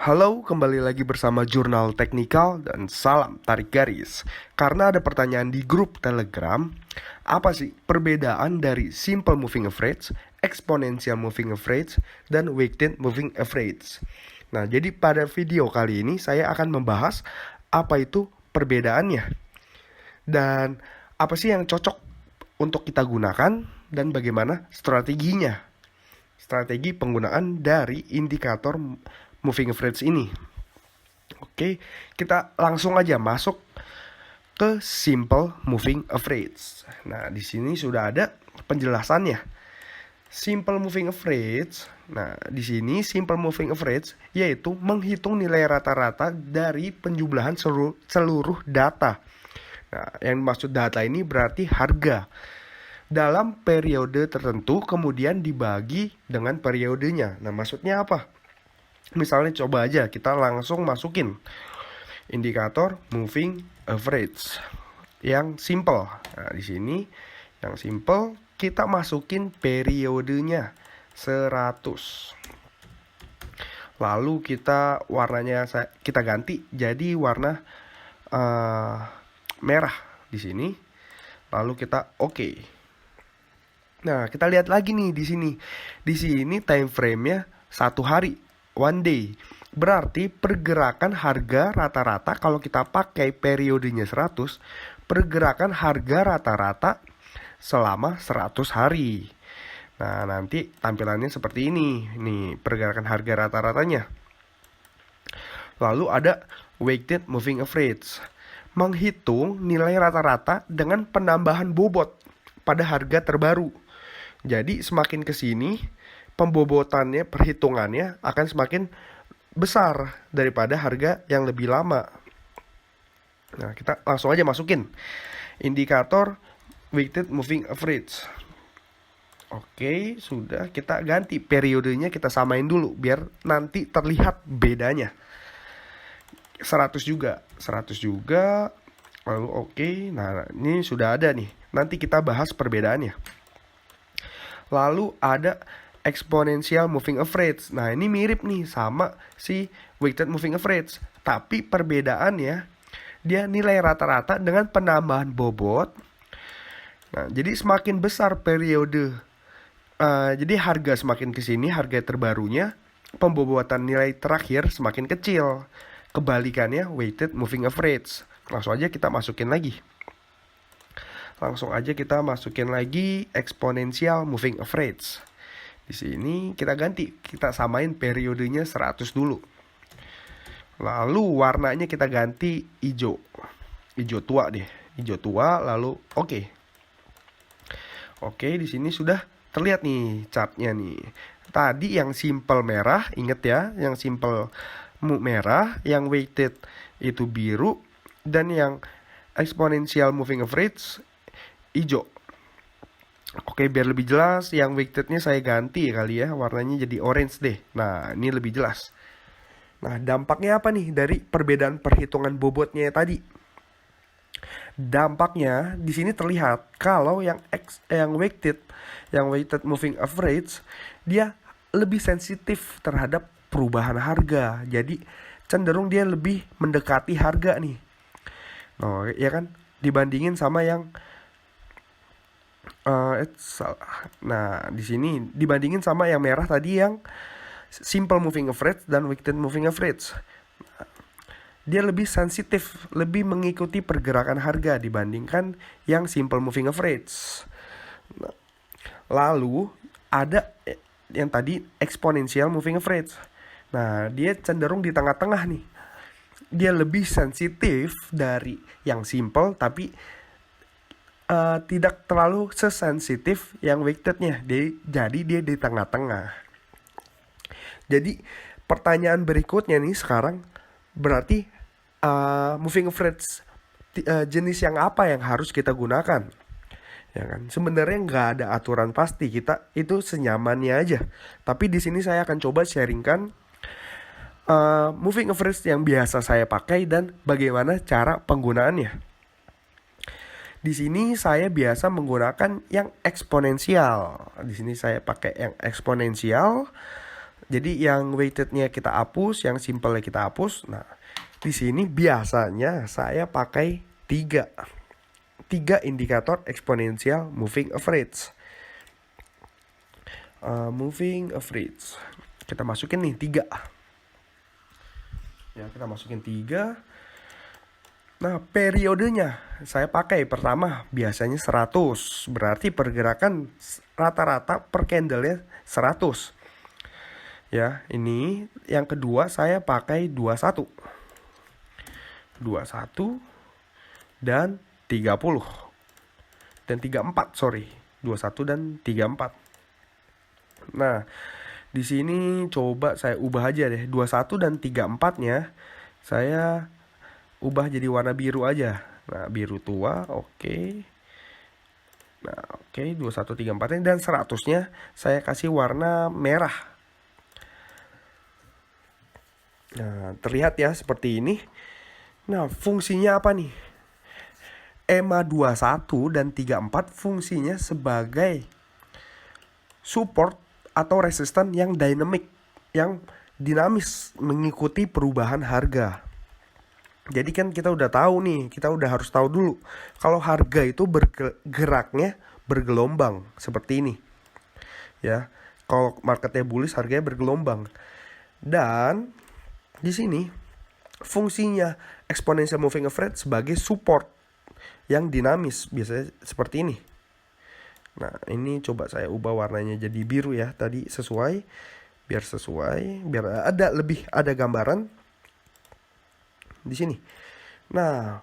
Halo, kembali lagi bersama Jurnal Teknikal dan salam tarik garis. Karena ada pertanyaan di grup Telegram, apa sih perbedaan dari simple moving average, exponential moving average, dan weighted moving average? Nah, jadi pada video kali ini saya akan membahas apa itu perbedaannya dan apa sih yang cocok untuk kita gunakan dan bagaimana strateginya. Strategi penggunaan dari indikator moving average ini. Oke, kita langsung aja masuk ke simple moving average. Nah, di sini sudah ada penjelasannya. Simple moving average. Nah, di sini simple moving average yaitu menghitung nilai rata-rata dari penjumlahan seluruh data. Nah, yang dimaksud data ini berarti harga dalam periode tertentu kemudian dibagi dengan periodenya. Nah, maksudnya apa? Misalnya coba aja kita langsung masukin indikator moving average yang simple. Nah, di sini yang simple kita masukin periodenya 100. Lalu kita warnanya kita ganti jadi warna merah di sini. Lalu kita oke. Nah, kita lihat lagi nih di sini. Di sini time frame-nya 1 hari. One day. Berarti pergerakan harga rata-rata kalau kita pakai periodenya 100, pergerakan harga rata-rata selama 100 hari. Nah, nanti tampilannya seperti ini. Nih, pergerakan harga rata-ratanya. Lalu ada weighted moving average. Menghitung nilai rata-rata dengan penambahan bobot pada harga terbaru. Jadi semakin ke sini pembobotannya, perhitungannya akan semakin besar daripada harga yang lebih lama. Nah, kita langsung aja masukin indikator weighted moving average. Oke, sudah, kita ganti periodenya, kita samain dulu biar nanti terlihat bedanya. 100 juga. Lalu oke. Nah, ini sudah ada nih. Nanti kita bahas perbedaannya. Lalu ada exponential moving average. Nah, ini mirip nih sama si weighted moving average. Tapi perbedaannya, dia nilai rata-rata dengan penambahan bobot. Nah, jadi semakin besar periode. Jadi harga semakin kesini, harga terbarunya, pembobotan nilai terakhir semakin kecil. Kebalikannya weighted moving average. Langsung aja kita masukin lagi. Exponential moving average. Di sini kita ganti, kita samain periodenya 100 dulu. Lalu warnanya kita ganti hijau. Hijau tua deh. Hijau tua lalu oke. Oke, di sini sudah terlihat nih chartnya nih. Tadi yang simple merah, inget ya, yang simple merah, yang weighted itu biru, dan yang exponential moving average hijau. Oke, biar lebih jelas, yang weighted-nya saya ganti kali ya, warnanya jadi orange deh. Nah, ini lebih jelas. Nah, dampaknya apa nih dari perbedaan perhitungan bobotnya tadi? Dampaknya di sini terlihat kalau yang weighted moving average, dia lebih sensitif terhadap perubahan harga. Jadi cenderung dia lebih mendekati harga nih. Oh, ya kan? Dibandingin sama yang nah, di sini dibandingin sama yang merah tadi yang simple moving average dan weighted moving average. Dia lebih sensitif, lebih mengikuti pergerakan harga dibandingkan yang simple moving average. Nah, lalu ada yang tadi exponential moving average. Nah, dia cenderung di tengah-tengah nih. Dia lebih sensitif dari yang simple tapi tidak terlalu sesensitif yang weighted-nya. Jadi dia di tengah-tengah. Jadi pertanyaan berikutnya nih sekarang, berarti moving average jenis yang apa yang harus kita gunakan? Ya kan? Sebenarnya nggak ada aturan pasti, kita itu senyamannya aja. Tapi di sini saya akan coba sharingkan moving average yang biasa saya pakai dan bagaimana cara penggunaannya. Di sini saya biasa menggunakan yang eksponensial. Di sini saya pakai yang eksponensial. Jadi yang weightednya kita hapus, yang simple kita hapus. Nah, di sini biasanya saya pakai tiga indikator exponential moving average. Moving average. Kita masukin nih 3. Ya, kita masukin 3. Nah, periodenya saya pakai pertama biasanya 100. Berarti pergerakan rata-rata per candle-nya 100. Ya, ini yang kedua saya pakai 21 dan 30 dan 34, sorry. 21 dan 34. Nah, di sini coba saya ubah aja deh. 21 dan 34-nya saya ubah jadi warna biru aja. Nah, biru tua, oke. Nah, oke, 21, 34-nya dan 100-nya saya kasih warna merah. Nah, terlihat ya seperti ini. Nah, fungsinya apa nih? EMA 21 dan 34 fungsinya sebagai support atau resisten yang dynamic, yang dinamis mengikuti perubahan harga. Jadi kan kita udah tahu nih, kita udah harus tahu dulu kalau harga itu bergeraknya bergelombang seperti ini. Ya, kalau marketnya bullish harganya bergelombang. Dan di sini fungsinya exponential moving average sebagai support yang dinamis, biasanya seperti ini. Nah, ini coba saya ubah warnanya jadi biru ya, tadi sesuai, biar ada gambaran di sini. Nah,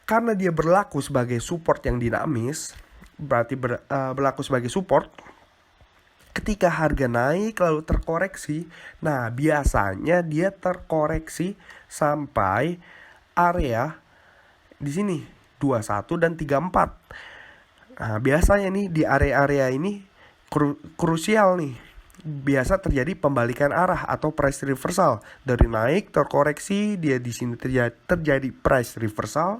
karena dia berlaku sebagai support yang dinamis, berarti berlaku sebagai support. Ketika harga naik lalu terkoreksi, nah biasanya dia terkoreksi sampai area di sini 21 dan 34. Nah, biasanya nih di area-area ini krusial nih. Biasa terjadi pembalikan arah atau price reversal. Dari naik terkoreksi, dia di sini terjadi price reversal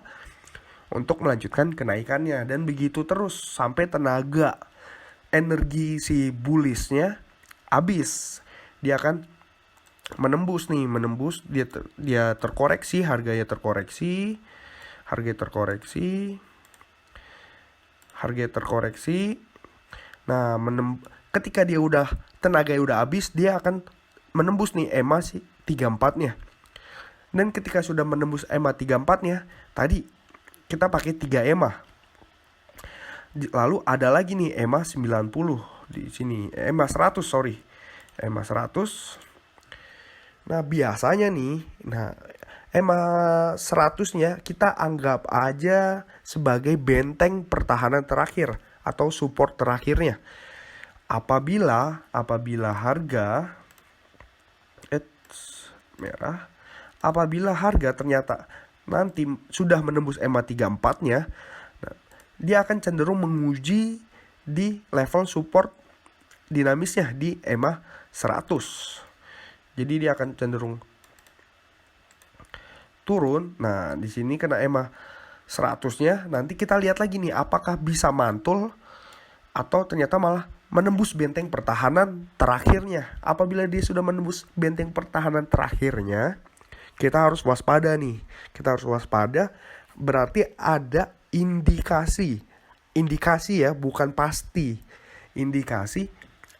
untuk melanjutkan kenaikannya, dan begitu terus sampai tenaga energi si bullishnya habis. Dia akan menembus, dia terkoreksi, harganya terkoreksi. Nah, ketika dia tenaganya udah habis, dia akan menembus nih EMA si 34-nya. Dan ketika sudah menembus EMA 34-nya, tadi kita pakai 3 EMA. Lalu ada lagi nih EMA 90 di sini, EMA 100, sorry. EMA 100. Nah, biasanya nih, EMA 100-nya kita anggap aja sebagai benteng pertahanan terakhir atau support terakhirnya. Apabila harga ternyata nanti sudah menembus EMA 34-nya, dia akan cenderung menguji di level support dinamisnya di EMA 100. Jadi dia akan cenderung turun. Nah, di sini kena EMA 100-nya, nanti kita lihat lagi nih apakah bisa mantul atau ternyata malah menembus benteng pertahanan terakhirnya. Apabila dia sudah menembus benteng pertahanan terakhirnya, kita harus waspada nih. Berarti ada indikasi ya, bukan pasti. Indikasi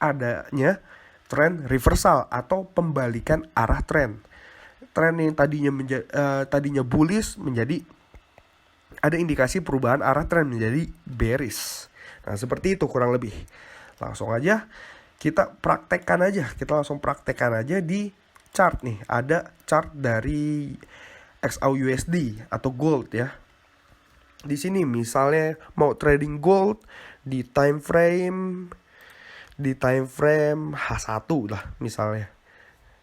adanya tren reversal atau pembalikan arah tren. Tren yang tadinya bullish menjadi ada indikasi perubahan arah tren menjadi bearish. Nah, seperti itu kurang lebih. Langsung aja kita praktekkan aja di chart nih. Ada chart dari XAUUSD atau gold ya. Di sini misalnya mau trading gold di time frame H1 lah misalnya.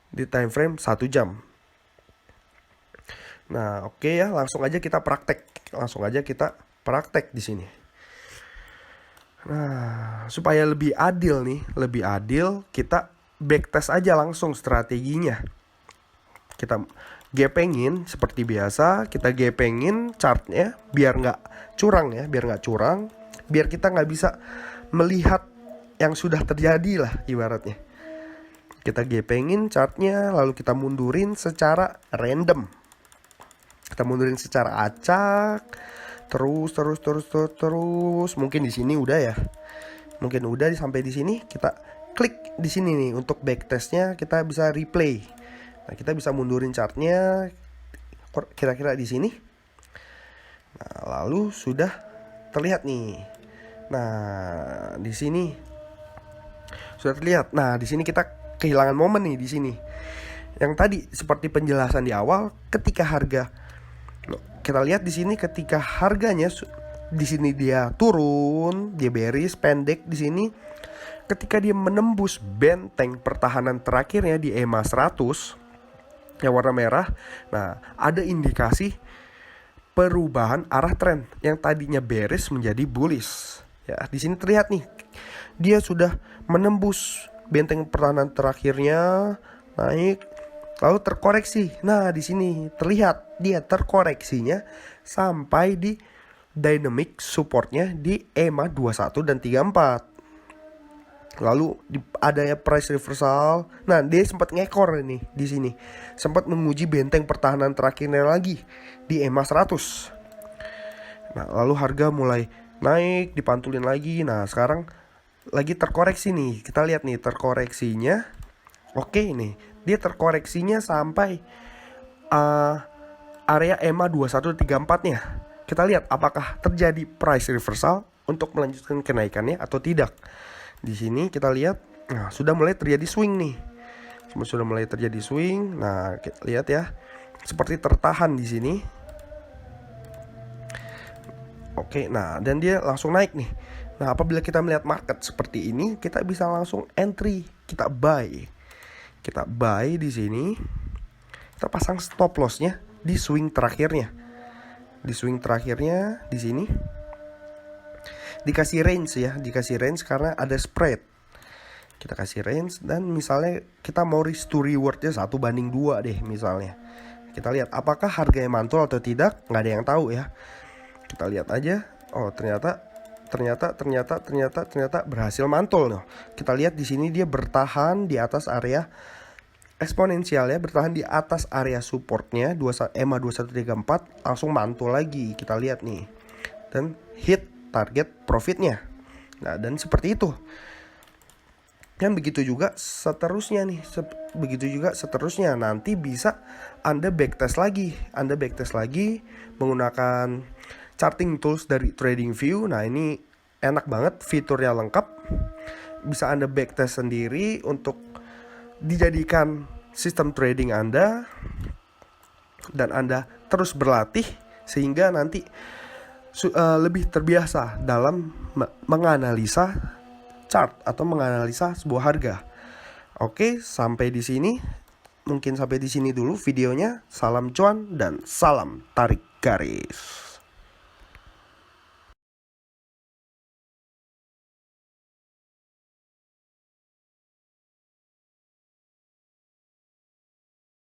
Di time frame 1 jam. Nah, oke ya, langsung aja kita praktek di sini. Nah, supaya lebih adil kita backtest aja langsung strateginya. Kita gepengin seperti biasa, kita gepengin chartnya biar nggak curang, biar kita nggak bisa melihat yang sudah terjadi lah ibaratnya. Kita gepengin chartnya, lalu kita mundurin secara random. Kita mundurin secara acak, terus. Mungkin di sini udah ya. Mungkin udah sampai di sini. Kita klik di sini nih untuk backtestnya, kita bisa replay. Nah, kita bisa mundurin chartnya kira-kira di sini. Nah, lalu sudah terlihat nih. Nah, di sini sudah terlihat. Nah, di sini kita kehilangan momen nih di sini. Yang tadi seperti penjelasan di awal, ketika harga kita lihat di sini, ketika harganya di sini dia turun, dia bearish pendek di sini. Ketika dia menembus benteng pertahanan terakhirnya di EMA 100 yang warna merah, nah ada indikasi perubahan arah tren yang tadinya bearish menjadi bullish. Ya, di sini terlihat nih, dia sudah menembus benteng pertahanan terakhirnya, naik, lalu terkoreksi. Nah, di sini terlihat dia terkoreksinya sampai di dynamic supportnya di EMA 21 dan 34. Lalu adanya price reversal. Nah, dia sempat ngekor nih di sini. Sempat menguji benteng pertahanan terakhirnya lagi di EMA 100. Nah, lalu harga mulai naik, dipantulin lagi. Nah, sekarang lagi terkoreksi nih. Kita lihat nih terkoreksinya. Oke nih, dia terkoreksinya sampai area EMA 2134 nya. Kita lihat apakah terjadi price reversal untuk melanjutkan kenaikannya atau tidak. Di sini kita lihat, nah sudah mulai terjadi swing nih. Sudah mulai terjadi swing. Nah, kita lihat ya. Seperti tertahan di sini. Oke, nah dan dia langsung naik nih. Nah, apabila kita melihat market seperti ini, kita bisa langsung entry, kita buy. Kita buy di sini. Kita pasang stop loss-nya di swing terakhirnya. Di swing terakhirnya di sini. Dikasih range ya, dikasih range karena ada spread. Kita kasih range dan misalnya kita mau risk to reward-nya 1:2 deh misalnya. Kita lihat apakah harganya mantul atau tidak, nggak ada yang tahu ya. Kita lihat aja. Oh, ternyata berhasil mantul loh. Kita lihat di sini dia bertahan di atas area eksponensial ya, bertahan di atas area supportnya EMA 2134, langsung mantul lagi. Kita lihat nih. Dan hit target profitnya. Nah, dan seperti itu. Dan begitu juga seterusnya nih. Nanti bisa Anda backtest lagi. Menggunakan charting tools dari TradingView. Nah, ini enak banget, fiturnya lengkap. Bisa Anda backtest sendiri untuk dijadikan sistem trading Anda. Dan Anda terus berlatih sehingga nanti lebih terbiasa dalam menganalisa chart atau menganalisa sebuah harga. Oke, sampai di sini. Mungkin sampai di sini dulu videonya. Salam cuan dan salam tarik garis.